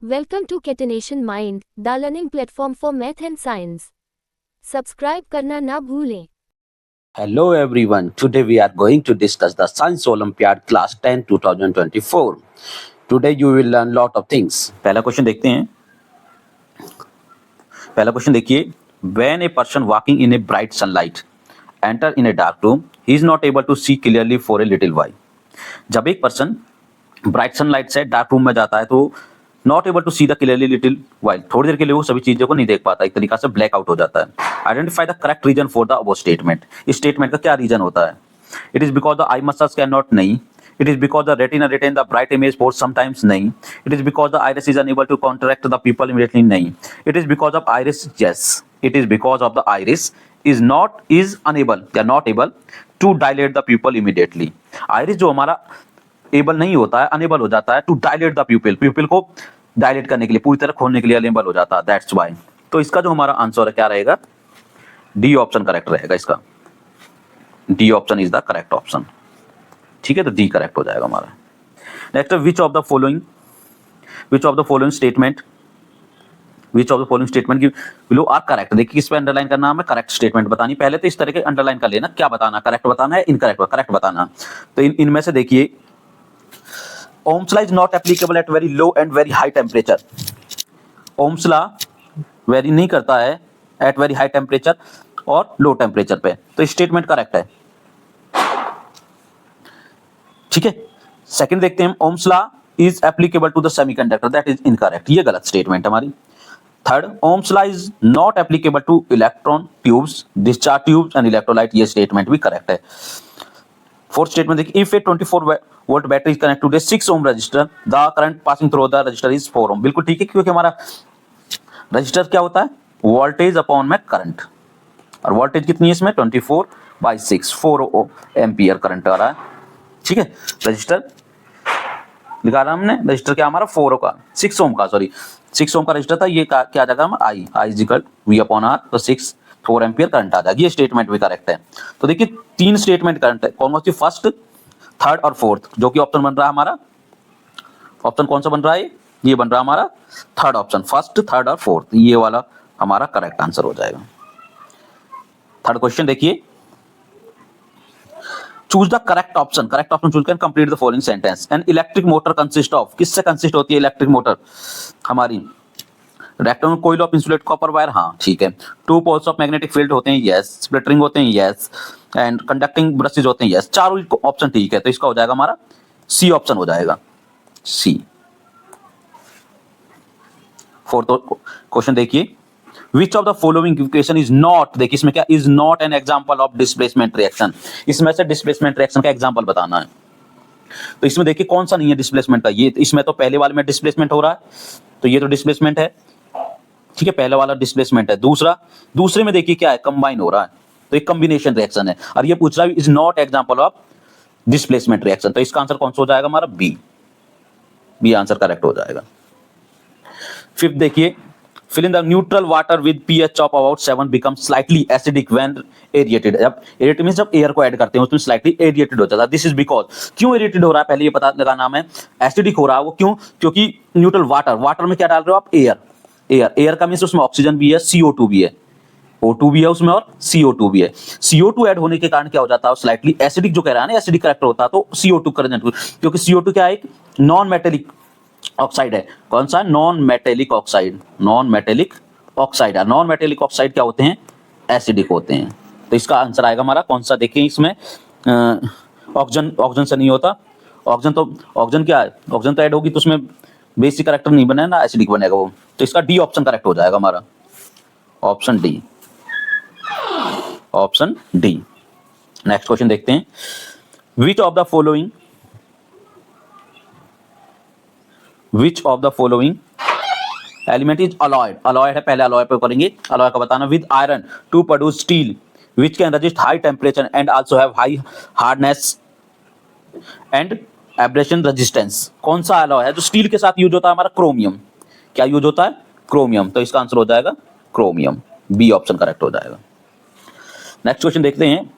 Welcome to Catenation Mind, the learning platform for math and science. Subscribe करना ना भूलें. Hello everyone. Today we are going to discuss the Science Olympiad Class 10 2024. Today you will learn lot of things. पहला question देखते हैं. पहला question देखिए. When a person walking in a bright sunlight enter in a dark room, he is not able to see clearly for a little while. जब एक person bright sunlight से dark room में जाता है तो not able to see the clearly little while, थोड़ी देर के लिए वो सभी चीजों को नहीं देख पाता, एक तरीका से ब्लैक आउट हो जाता है. Identify the correct reason for the above statement. इस स्टेटमेंट का क्या रीजन होता है? It is because the eye muscles can not, नहीं. It is because the retina retain the bright image for sometimes, नहीं. It is because the iris is unable to contract the pupil immediately, नहीं. It is because of iris, yes. It is because of the iris is unable या not able to dilate the pupil immediately. Iris जो हमारा able नहीं होता है, enable हो जाता है to dilate the pupil, pupil को डायलेट करने के लिए, पूरी तरह खोलने के लिए अनेबल हो जाता है. That's why. तो इसका जो हमारा आंसर है क्या रहेगा? डी ऑप्शन करेक्ट रहेगा इसका. D option is the correct option. ठीक है, तो डी करेक्ट हो जाएगा हमारा. Next, which of the following statement below are correct. देखिए किस पे अंडरलाइन करना है हमें? करेक्ट स्टेटमेंट बतानी. पहले तो इस तरह के अंडरलाइन कर लेना, क्या बताना, करेक्ट बताना है, इनकरेक्ट, करेक्ट बताना. तो इनमें से देखिए, Ohm's law is not applicable at very low and very high temperature. Ohm's law very नहीं करता है एट वेरी हाई टेम्परेचर और लो टेम्परेचर पे. तो स्टेटमेंट करेक्ट है. ठीक है. सेकंड देखते हैं, Ohm's law is applicable to the semiconductor. That is incorrect. ये गलत स्टेटमेंट हमारी. Third, Ohm's law is not applicable to electron tubes, discharge tubes and electrolyte. ये स्टेटमेंट भी करेक्ट है. फोर्थ स्टेटमेंट देखिए, if a 24 volt battery is connect to 6 ohm resistor, the current passing through the resistor is 4 ohm. बिल्कुल ठीक है, क्योंकि हमारा resistor क्या होता है? वोल्टेज अपॉन में करंट, और वोल्टेज कितनी है इसमें? 24/6, 4 एम्पियर करंट आ रहा है. ठीक है. रजिस्टर लिखा रहा हमने, रजिस्टर क्या हमारा 6 ओम का रजिस्टर था. ये क्या आ जाएगा? हम I is equal V upon R, तो 4 एम्पियर करंट आ जाएगा. ये स्टेटमेंट भी करेक्ट है. तो देखिए 3 स्टेटमेंट करंट है. कौन सी? फर्स्ट, थर्ड और फोर्थ, जो कि ऑप्शन बन रहा है हमारा. ऑप्शन कौन सा बन रहा है? ये बन रहा है हमारा थर्ड ऑप्शन. फर्स्ट, थर्ड और फोर्थ, ये वाला हमारा करेक्ट आंसर हो जाएगा. थर्ड क्वेश्चन देखिए, choose the correct option choose कर complete the following sentence. An electric motor consist of, किससे कंसिस्ट होती है इलेक्ट्रिक मोटर हमारी? Rectangular coil of insulated copper wire, हाँ ठीक है. 2 पोल्स ऑफ मैग्नेटिक फील्ड होते हैं, यस. स्प्लिट रिंग होते हैं, यस. एंड कंडक्टिंग ब्रशेज होते हैं, यस. चारों ऑप्शन ठीक है. तो इसका हो जाएगा हमारा सी ऑप्शन हो जाएगा. सी. फोर्थ क्वेश्चन देखिए, which of the following equation is not, देखिए इसमें क्या, is not an example of displacement reaction. इसमें से डिस्प्लेसमेंट रिएक्शन का एग्जांपल बताना है. तो इसमें देखिए कौन सा नहीं है डिस्प्लेसमेंट का? ये इसमें तो पहले वाले में डिस्प्लेसमेंट हो रहा है, तो ये तो डिस्प्लेसमेंट है. ठीक है, पहला वाला डिस्प्लेसमेंट है. दूसरे में देखिए क्या है? कंबाइन हो रहा है, तो एक कॉम्बिनेशन रिएक्शन है. और ये पूछ रहा है is not example of displacement reaction. तो इसका आंसर कौन सा हो जाएगा हमारा? बी आंसर करेक्ट हो जाएगा. फिफ्थ देखिए, fill in the neutral water with pH of about 7 becomes slightly acidic when aerated. जब aerated means जब एयर को ऐड करते हैं उसमें slightly aerated हो जाता है. This is because, क्यों aerated हो रहा है पहले ये पता लगाना हमें. एसिडिक हो रहा है वो क्यों? क्योंकि न्यूट्रल वाटर में क्या डाल रहे हो आप? एयर का मीन्स उसमें ऑक्सीजन भी है, CO2 भी है, O2 भी है उसमें और CO2 भी है. CO2 ऐड होने के कारण क्या हो जाता है? स्लाइटली एसिडिक जो कह रहा है ना, एसिडिक करेक्टर होता है. तो CO2 करेक्ट, क्योंकि CO2 क्या है? एक नॉन मेटेलिक ऑक्साइड है. कौन सा? नॉन मेटेलिक ऑक्साइड है. नॉन मेटेलिक ऑक्साइड क्या होते हैं? एसिडिक होते हैं. तो इसका आंसर आएगा हमारा कौन सा? देखिए इसमें ऑक्सीजन से नहीं होता. ऑक्सीजन क्या है? ऑक्सीजन तो ऐड होगी तो उसमें बेसिक करेक्टर नहीं बनेगा ना, एसिडिक बनेगा वो. तो इसका डी ऑप्शन करेक्ट हो जाएगा हमारा. Option D. नेक्स्ट क्वेश्चन देखते हैं, which of the following element is alloyed है. पहले अलॉय पे करेंगे. अलॉय का बताना, with iron to produce steel which can resist high temperature and also have high hardness and abrasion resistance. कौन सा अलॉय है जो स्टील के साथ यूज होता है हमारा? क्रोमियम. क्या यूज होता है? क्रोमियम. तो इसका आंसर हो जाएगा क्रोमियम. बी ऑप्शन करेक्ट हो जाएगा. नेक्स्ट क्वेश्चन देखते हैं,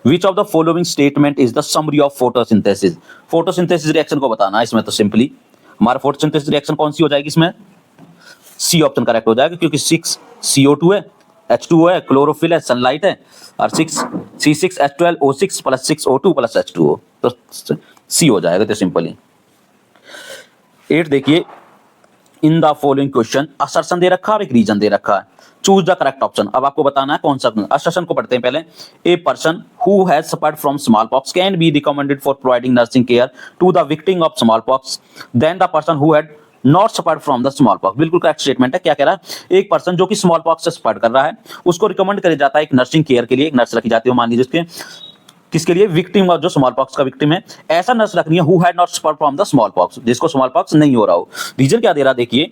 which of the following statement is the summary of photosynthesis. Photosynthesis reaction को बताना है इसमें. तो सिंपली हमारा फोटोसिंथेसिस रिएक्शन कौन सी हो जाएगी इसमें? सी ऑप्शन करेक्ट हो जाएगा, क्योंकि 6 CO2 है, H2O है, क्लोरोफिल है, सनलाइट है, और 6 C6H12O6 plus 6 O2 plus H2O, तो सी हो जाएगा। तो सिंपली 8 देखिए, in the following question assertion दे रखा है और एक रीजन दे रखा है, चूज द करेक्ट ऑप्शन। अब आपको बताना है कौन सा। असर्शन को पढ़ते हैं पहले। A person who has suffered from smallpox can be recommended for providing nursing care to the victim of smallpox than the person who had not suffered from the smallpox. बिल्कुल correct statement है। क्या कह रहा है? एक person जो कि small pox से सफर कर रहा है, उसको रिकमेंड किया जाता है एक नर्सिंग केयर के लिए। एक नर्स रखी जाती है, मान लीजिए उसके किसके लिए? विक्टिम और जो स्मॉल पॉक्स का विक्टिम है, ऐसा नर्स रखनी है who had not suffered from the small pox, जिसको स्मॉल पॉक्स नहीं हो रहा हो। रीजन क्या दे रहा देखिए,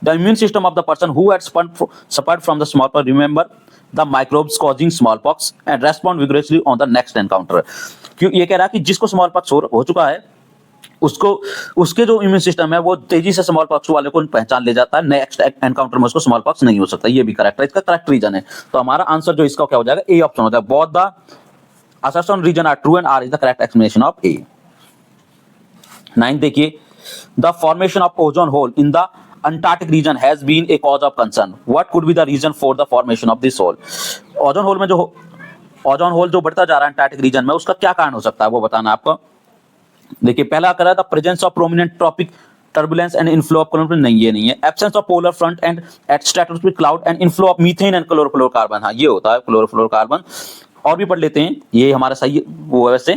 the immune system of the person who had suffered from the small pox remember the microbes causing small pox and respond vigorously on the next encounter. क्यों ये कह रहा है कि जिसको स्मॉल पॉक्स हो चुका है, उसको उसके जो इम्यून सिस्टम है वो तेजी से स्मॉल पॉक्स वाले को पहचान ले जाता है, नेक्स्ट एनकाउंटर में उसको स्मॉल पॉक्स नहीं हो सकता। ये भी करेक्ट है, इसका करेक्ट रीजन है। तो हमारा आंसर जो इसका क्या हो जाएगा? ए ऑप्शन हो जाएगा। Both the assertion region are true and R is the correct explanation of A. 9 देखिए, the formation of ozone hole in the Antarctic region has been a cause of concern. What could be the reason for the formation of this hole? Ozone hole में जो ozone hole जो बढ़ता जा रहा है Antarctic reason में, उसका क्या कारण हो सकता है वो बताना आपको। देखिए, पहला करा the presence of prominent tropic turbulence and inflow of chlorophyll, नहीं ये नहीं है। Absence of polar front and stratospheric cloud and inflow of methane and chlorofluorocarbon, हाँ ये होता है क्लोरोफ्लोरोकार्बन। और भी पढ़ लेते हैं, ये हमारा सही वो है वैसे,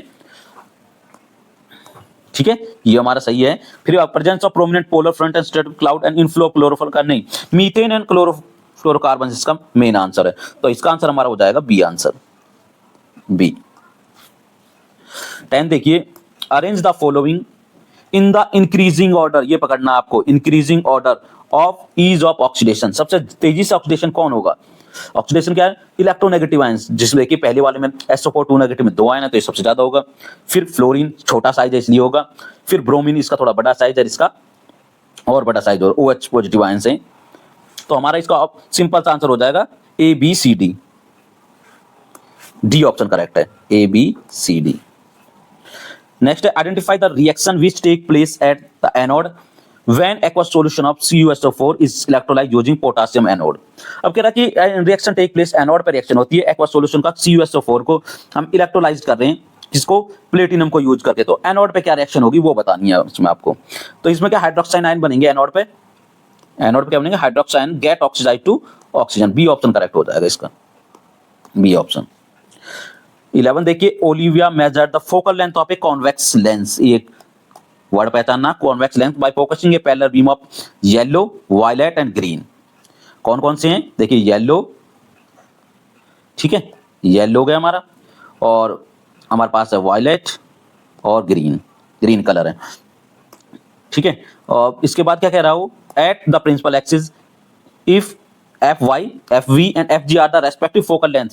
ठीक है, ये हमारा सही है। फिर presence of prominent polar front and stratospheric cloud and inflow of chlorophyll का नहीं, मीथेन एंड क्लोरोफ्लोरोकार्बन इसका मेन आंसर है। तो इसका आंसर हमारा हो जाएगा बी आंसर, बी। 10 देखिए, arrange the following in the increasing order, ये पकड़ना आपको, increasing order of ease of oxidation. सबसे तेजी से ऑक्सीडेशन कौन होगा? ऑक्सीडेशन क्या है? इलेक्ट्रोनेगेटिव आयंस, जिसमें देखिए पहले वाले में SO4 2 नेगेटिव में 2 आयन है, तो ये सबसे ज्यादा होगा। फिर फ्लोरीन छोटा साइज है इसलिए होगा। फिर ब्रोमीन, इसका थोड़ा बड़ा साइज है, इसका और बड़ा साइज और OH पॉजिटिव आयंस है। तो हमारा इसका सिंपल सा आंसर हो जाएगा ABCD, डी ऑप्शन करेक्ट है, ABCD। नेक्स्ट है, identify the reaction which take place at the anode when aqueous solution of CuSO4 is electrolyzed using potassium anode। अब कह रहा कि रिएक्शन टेक प्लेस एनोड पर रिएक्शन होती है, aqueous solution का CuSO4 को हम इलेक्ट्रोलाइज कर रहे हैं, जिसको प्लेटिनम को यूज करके। तो एनोड पे क्या रिएक्शन होगी वो बतानी है इसमें आपको। तो इसमें क्या हाइड्रोक्साइन आयन बनेंगे एनोड पे, एनोड पे क्या बनेंगे? Hydroxide get oxidize to oxygen, B option correct हो जाएगा इसका, बी ऑप्शन। 11 देखिए, Olivia measured the focal length of a convex lens. ये वर्ड पहचानना, convex length by focusing a parallel beam of yellow, violet and green. कौन कौन से हैं? देखिए, येलो, ठीक है, येलो गया हमारा, और हमारे पास है वायलेट और ग्रीन कलर है, ठीक है। और इसके बाद क्या कह रहा हूं? At the principal axis if FY, FV and FG are the respective focal length.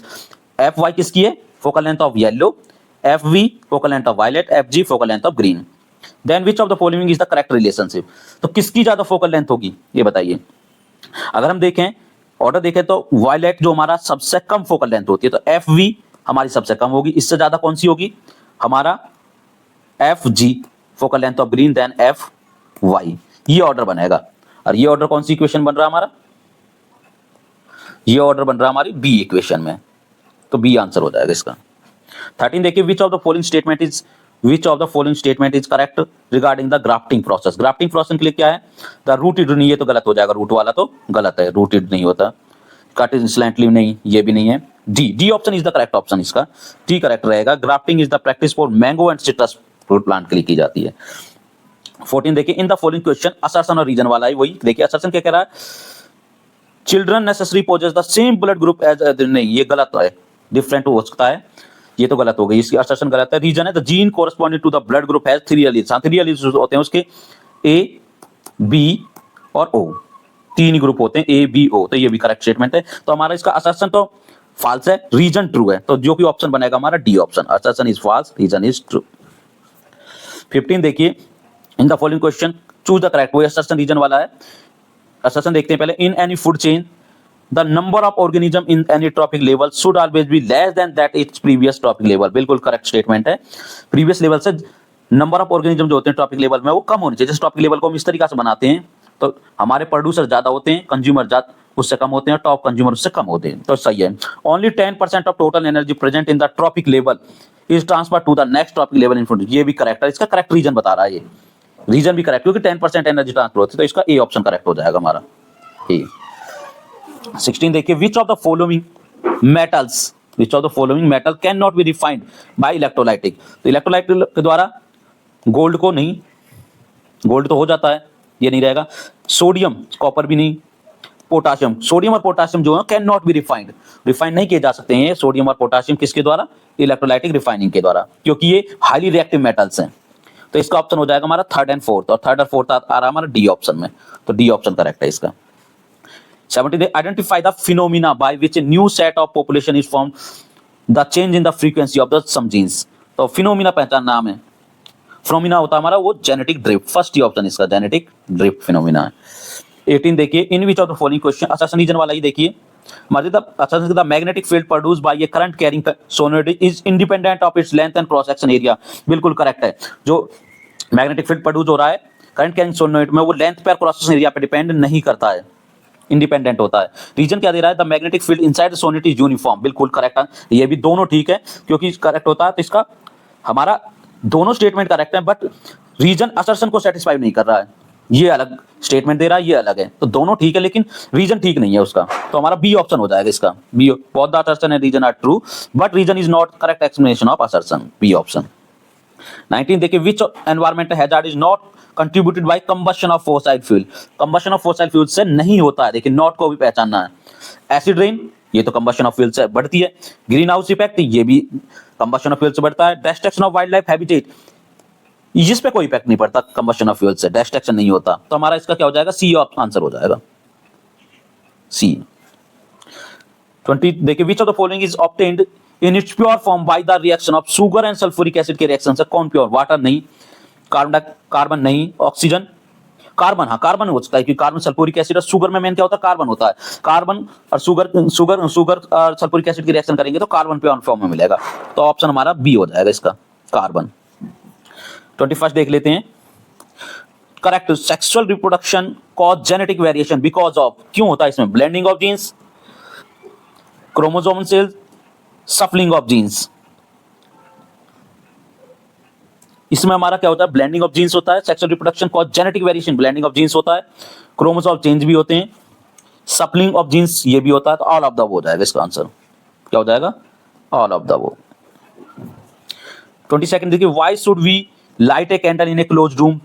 FY किसकी है? Focal length of yellow, FV focal length of violet, FG focal length of green. Then which of the following is the correct relationship. तो किसकी ज्यादा focal length होगी ये बताइए। अगर हम देखें, ऑर्डर देखें, तो वायलेट जो हमारा सबसे कम फोकल लेंथ होती है, तो FV हमारी सबसे कम होगी। इससे ज्यादा कौन सी होगी? हमारा FG focal length of green, then FY। ये ऑर्डर बनेगा। और ये ऑर्डर कौन सी इक्वेशन बन रहा है हमारा? ये ऑर्डर बन रहा है हमारी बी इक्वेशन में, तो बी आंसर हो जाएगा इसका। 13 देखिए, which of the following statement is correct regarding the grafting process. Grafting process के लिए क्या है? द रूटेड, नहीं, ये तो गलत हो जाएगा, रूट वाला तो गलत है, रूटेड नहीं होता। कट स्लैंटली नहीं, ये भी नहीं है। D option is the correct option, इसका डी करेक्ट रहेगा। Grafting is the practice for mango and citrus fruit plant के लिए की जाती है। 14 देखिए, in the following question, assertion और रीजन वाला है वही। देखिए असर्शन क्या कह रहा है? Children necessary possess the same blood group as, नहीं ये गलत है, डिफरेंट हो सकता है, ये तो गलत हो गई, इसकी असर्शन गलत है। रीजन है the gene corresponding to the blood group has 3 alleles. हाँ, 3 एलील्स होते हैं उसके, A, B और O, 3 ही ग्रुप होते हैं, A, B, O। तो ये भी करेक्ट स्टेटमेंट है। तो हमारा इसका असर्शन तो फॉल्स है, रीजन ट्रू है, तो जो कि ऑप्शन बनेगा हमारा D option, assertion is false, reason is true. 15 देखिए, in the following question choose the correct, वो असर्शन रीजन वाला है। असर्शन देखते हैं पहले। In any food chain the number of organism in any tropic level should always be less than that its previous tropic level. बिल्कुल correct statement है। Previous level से number of organism जो होते हैं ट्रॉपिक लेवल में वो कम होनी चाहिए। जैसे ट्रॉपिक लेवल को हम इस तरीके से बनाते हैं तो हमारे प्रोड्यूसर ज्यादा होते हैं, कंज्यूमर ज्यादा उससे कम होते हैं, टॉप कंज्यूमर उससे कम होते हैं, तो सही है। Only 10% of total energy present in the tropic level is transfer to the next tropic level in, ये भी करेक्ट है। इसका करेक्ट रीजन बता रहा है, ये रीजन भी करेक्ट, क्योंकि 10% एनर्जी ट्रांसफर होती है, तो इसका ए ऑप्शन करेक्ट हो जाएगा हमारा ए। 16 देखिए, which of the following metals, which of the following metal can not be refined by electrolytic, तो इलेक्ट्रोलाइटिक के द्वारा गोल्ड को नहीं, गोल्ड तो हो जाता है, ये नहीं रहेगा। सोडियम, कॉपर भी नहीं, पोटाशियम, सोडियम और पोटाशियम जो है can not be refined, refined नहीं किए जा सकते हैं सोडियम और पोटाशियम, किसके द्वारा, इलेक्ट्रोलाइटिक रिफाइनिंग के द्वारा, क्योंकि ये हाईली रिएक्टिव मेटल्स हैं। तो इसका ऑप्शन हो जाएगा हमारा थर्ड एंड फोर्थ, और थर्ड और फोर्थ आ रहा है हमारा डी ऑप्शन में, तो डी ऑप्शन करेक्ट है इसका। 17 identify the phenomena by which a new set of population is form the change in the frequency of the some genes, तो फिनोमिना पहचान नाम है, फिनोमिना होता है हमारा वो जेनेटिक ड्रिफ्ट, फर्स्ट ही ऑप्शन इसका जेनेटिक ड्रिफ्ट फिनोमिना है। 18 देखिए, in which of the following question, assertion reason वाला ही देखिए, the magnetic field produced by a current carrying solenoid is independent of its length and cross section area, बिल्कुल correct है। जो मैग्नेटिक फील्ड प्रोड्यूस हो रहा है करंट कैरिंग सोलेनोइड में, वो लेंथ पर क्रॉस सेक्शन एरिया पे डिपेंड नहीं करता है, इंडिपेंडेंट होता है। रीजन क्या दे रहा है, the magnetic field inside the solenoid is uniform, बिल्कुल करेक्ट है, ये भी दोनों ठीक है, क्योंकि करेक्ट होता है, तो इसका हमारा दोनों स्टेटमेंट करेक्ट है, बट रीजन असर्शन को सेटिस्फाई नहीं कर रहा है, ये अलग स्टेटमेंट दे रहा है, ये अलग है, तो दोनों ठीक है लेकिन रीजन ठीक नहीं है उसका, तो हमारा बी ऑप्शन हो जाएगा इसका, B, both the assertion and reason are true but reason is not correct explanation of assertion, B option. 19 देखिए, which environmental hazard is not contributed by combustion of fossil fuel, combustion of fossil fuel से नहीं होता है, देखिए not को भी पहचानना है। एसिड रेन, ये तो कंबशन ऑफ फ्यूल से बढ़ती है। ग्रीन हाउस इफेक्ट, ये भी कंबशन ऑफ फ्यूल से बढ़ता है। Destruction of wild life habitat, इस पे कोई इफेक्ट नहीं पड़ता कंबशन ऑफ फ्यूल से, डिस्ट्रक्शन नहीं होता, तो हमारा इसका क्या हो जाएगा, सी आंसर हो जाएगा, सी। 20 देखिए, which of the following is obtained in its pure form by the reaction of sugar and sulphuric acid के रिएक्शन से, कौन प्योर, वाटर नहीं, कार्बन नहीं, ऑक्सीजन, कार्बन, हाँ कार्बन हो सकता है, क्योंकि कार्बन सल्फ्यूरिक एसिड और शुगर में मेन क्या होता है, कार्बन होता है, कार्बन और शुगर और सल्फ्यूरिक एसिड की रिएक्शन करेंगे तो कार्बन प्योर फॉर्म में मिलेगा, तो ऑप्शन हमारा बी हो जाएगा इसका, कार्बन। 21 देख लेते हैं, correct, sexual reproduction cause genetic variation because of, क्यों होता है इसमें, blending of genes, chromosome cells, shuffling of genes, इसमें हमारा क्या होता है, ब्लेंडिंग ऑफ जीन्स होता है, sexual reproduction cause genetic variation, blending of genes होता है, क्रोमोसोम चेंज भी होते हैं, सप्लिंग ऑफ जीन्स ये भी होता है, तो ऑल ऑफ द हो जाएगा इसका आंसर, क्या हो जाएगा, ऑल ऑफ द वो। 22 देखिए, why should we light a candle in a close room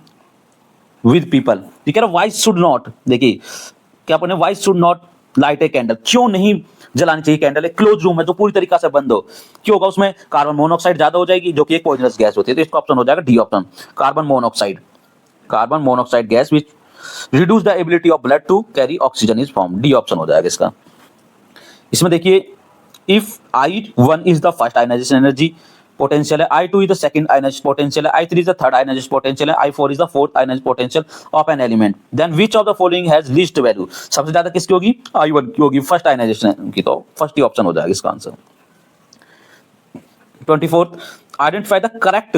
with people, ठीक है, व्हाई शुड नॉट, देखिए क्या पढ़ने, why should not light a candle, क्यों नहीं जलानी चाहिए कैंडल, एक क्लोज रूम है जो पूरी तरीके से बंद हो, क्यों होगा, उसमें कार्बन मोनोऑक्साइड ज्यादा हो जाएगी जो कि एक पॉइजनस गैस होती है, तो इसका ऑप्शन हो जाएगा D option, carbon monoxide gas which reduce the ability of blood to carry oxygen is form, D option हो जाएगा इसका। इसमें देखिए, if I1 is the first ionization energy potential है, I2 is the second ionization potential है, I3 is the third ionization potential है, I4 is the fourth ionization potential of an element, then which of the following has least value, सबसे ज्यादा किसकी होगी, I1 की होगी, first ionization की, तो फर्स्ट ही ऑप्शन हो जाएगा इसका आंसर। 24 आइडेंटिफाई द करेक्ट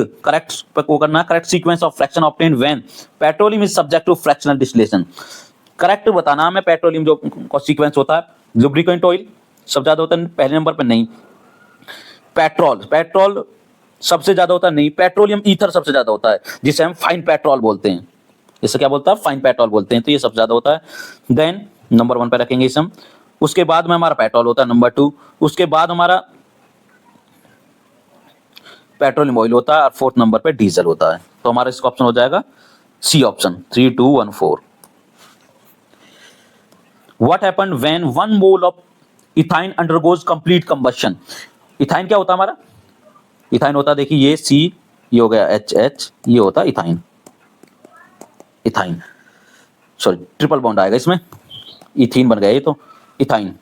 को करना, correct sequence of fraction obtained when petroleum is subject to fractional distillation, correct बताना हमें, पेट्रोलियम जो सीक्वेंस होता है, लुब्रिकेंट ऑयल सबसे ज्यादा होता है पहले नंबर पे, नहीं, पेट्रोल सबसे ज्यादा होता है, नहीं, पेट्रोलियम ईथर सबसे ज्यादा होता है, जिसे हम फाइन पेट्रोल बोलते हैं, इसे क्या बोलता है, फाइन पेट्रोल बोलते हैं, तो ये सबसे ज्यादा होता है। देन नंबर 1 पे रखेंगे इसे हम, उसके बाद में हमारा पेट्रोल होता है नंबर 2, उसके बाद हमारा पेट्रोलियम ऑयल होता है, और 4th नंबर पे डीजल होता है, तो हमारा इसका ऑप्शन हो जाएगा C option, 3 2 1 4। What happened when 1 mole of ethyne undergoes complete combustion, ethyne क्या होता है हमारा, इथाइन होता है, देखिए ये सी, ये हो गया H, ये होता है इथाइन, सॉरी ट्रिपल बॉन्ड आएगा इसमें, इथीन बन गया ये, तो ethyne,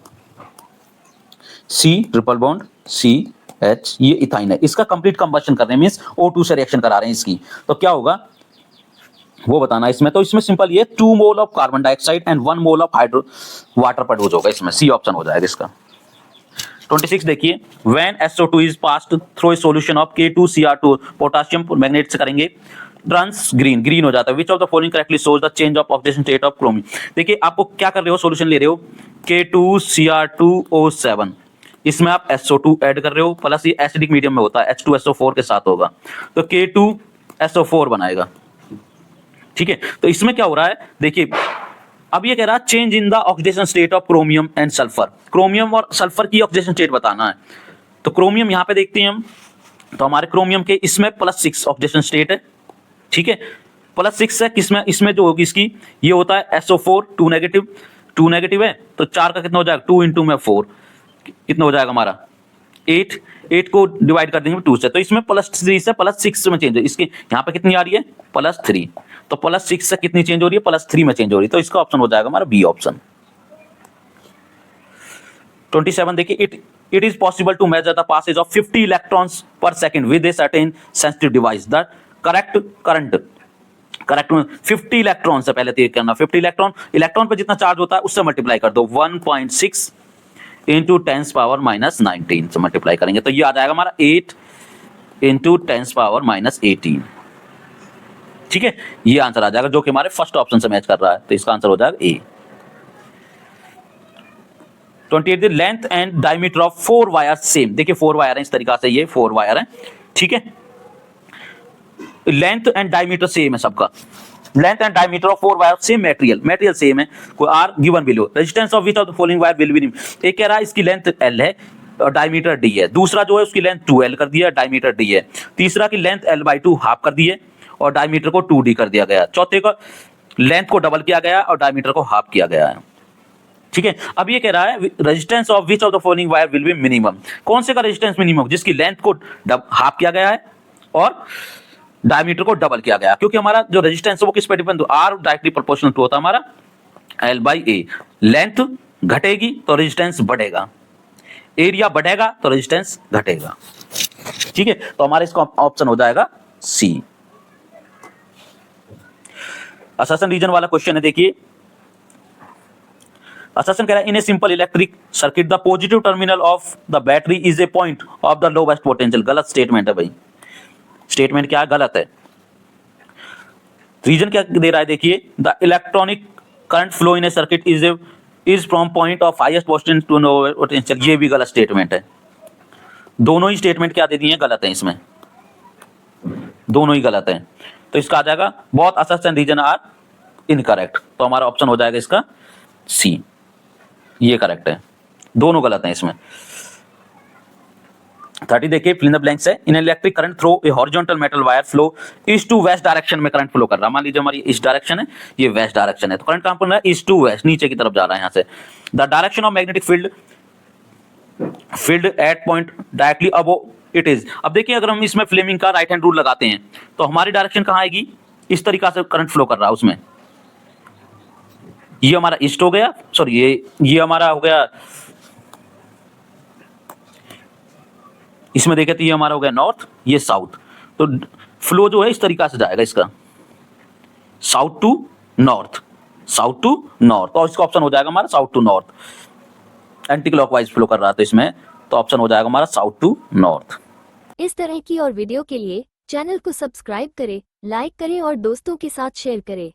C triple bond CH, ये इथाइन है, इसका कंप्लीट कंबशन करने मींस O2 से रिएक्शन करा रहे हैं इसकी, तो क्या होगा वो बताना इसमें, तो इसमें सिंपल ये 2 mole of carbon dioxide and 1 mole of water produce होगा इसमें, सी ऑप्शन हो जाएगा इसका। 26 देखिए, when SO2 is passed through a solution of K2Cr2 potassium magnet से करेंगे टर्न्स ग्रीन, ग्रीन हो जाता है। विच of the following correctly shows the change of oxidation state of chromium. देखिए आपको क्या कर रहे हो, सॉल्यूशन ले रहे हो K2Cr2O7, इसमें आप SO2 ऐड कर रहे हो, प्लस ये एसिडिक मीडियम में होता है H2SO4 के साथ होगा, तो K2SO4 बनाएगा। ठीक है, तो इसमें क्या हो रहा है देखिए, अब ये कह रहा है change in the oxidation state of chromium and sulphur, chromium और सल्फर की ऑक्सीडेशन स्टेट बताना है। तो क्रोमियम यहां पे देखते हैं हम, तो हमारे क्रोमियम के इसमें +6 ऑक्सीडेशन स्टेट है। ठीक है, +6 है किसमें, इसमें जो होगी इसकी ये होता है SO4 2 नेगेटिव है, तो 4 का कितना हो जाएगा 2 × 4 कितना हो जाएगा हमारा 8, 8 को डिवाइड कर देंगे 2 से, तो इसमें +3 से +6 में चेंज है। इसके यहाँ पे कितनी आ रही है +3, तो +6 से कितनी चेंज हो रही है +3 में चेंज हो रही है, तो इसका ऑप्शन हो जाएगा हमारा बी ऑप्शन। 27 देखिए, it is possible to measure the passage of 50 electrons per second with a certain sensitive device. The correct 50 electron से पहले तो ये करना, 50 इलेक्ट्रॉन पे जितना चार्ज होता है उससे मल्टीप्लाई कर दो, 1.6 × 10⁻⁻19 से मल्टीप्लाई करेंगे तो ये आ जाएगा हमारा 8 × 10⁻⁻18। ठीक है, ये आंसर आ जाएगा जो कि हमारे फर्स्ट ऑप्शन से मैच कर रहा है, तो इसका आंसर हो जाएगा ए। 28 the length and diameter of 4 wire same. देखिए 4 वायर है, इस तरीका से ये 4 वायर है। ठीक है, लेंथ एंड डायमीटर सेम है सबका, length and diameter of 4 wire same, material same है, कोई are given below. Resistance of which of the following wire will be, एक कह रहा है इसकी लेंथ L है और डायमीटर D है, दूसरा जो है उसकी लेंथ 2L कर दिया, डायमीटर D है, तीसरा की लेंथ L/2 हाफ कर दी है और डायमीटर को 2D कर दिया गया, चौथे को लेंथ को डबल किया गया और डायमीटर को हाफ किया गया है। ठीक है, अब ये कह रहा है resistance of which of the following wire will B minimum, कौन से का रेजिस्टेंस मिनिमम, जिसकी लेंथ को हाफ किया गया है और डायमीटर को डबल किया गया, क्योंकि हमारा जो रेजिस्टेंस है वो किस पे डिपेंड हो, आर डायरेक्टली प्रोपोर्शनल टू होता है हमारा L/A। लेंथ घटेगी तो रेजिस्टेंस बढ़ेगा, एरिया बढ़ेगा तो रेजिस्टेंस घटेगा। ठीक है, तो हमारा इसका ऑप्शन हो जाएगा सी। असर्शन रीजन वाला क्वेश्चन है, देखिए असर्शन कह रहा है in a simple electric circuit the positive terminal of the battery is a point of the lowest potential. गलत स्टेटमेंट है भाई, स्टेटमेंट क्या है, गलत है। रीजन क्या दे रहा है देखिए, the electronic current flow in a circuit is from point of highest potential to lowest potential, ये भी गलत स्टेटमेंट है। दोनों ही स्टेटमेंट क्या दे दिए हैं, गलत है, इसमें दोनों ही गलत है, तो इसका आ जाएगा both assertion reason are incorrect, तो हमारा ऑप्शन हो जाएगा इसका सी, ये करेक्ट है, दोनों गलत हैं इसमें। 30 देखिए, फिल इन द ब्लैंक्स है, in electric current through a horizontal metal wire flow east to west direction में करंट फ्लो कर रहा है। मान लीजिए हमारी ईस्ट डायरेक्शन है, ये वेस्ट डायरेक्शन है, तो करंट कहां पर रहा है, ईस्ट टू वेस्ट, नीचे की तरफ जा रहा है यहां से। The direction of magnetic field at point directly above it is. अब देखिए अगर हम इसमें फ्लेमिंग का राइट हैंड रूल लगाते हैं तो हमारी डायरेक्शन कहां आएगी, इस तरीका से करंट फ्लो कर रहा है उसमें, ये हमारा ईस्ट हो गया, सॉरी ये हमारा हो गया, इसमें देखे तो ये हमारा हो गया नॉर्थ, ये साउथ, तो फ्लो जो है इस तरीका से जाएगा इसका, साउथ टू नॉर्थ, और इसका ऑप्शन हो जाएगा हमारा south to north, anticlockwise flow कर रहा था इसमें, तो ऑप्शन हो जाएगा हमारा साउथ टू नॉर्थ। इस तरह की और वीडियो के लिए चैनल को सब्सक्राइब करें, लाइक करें और दोस्तों के साथ शेयर करें।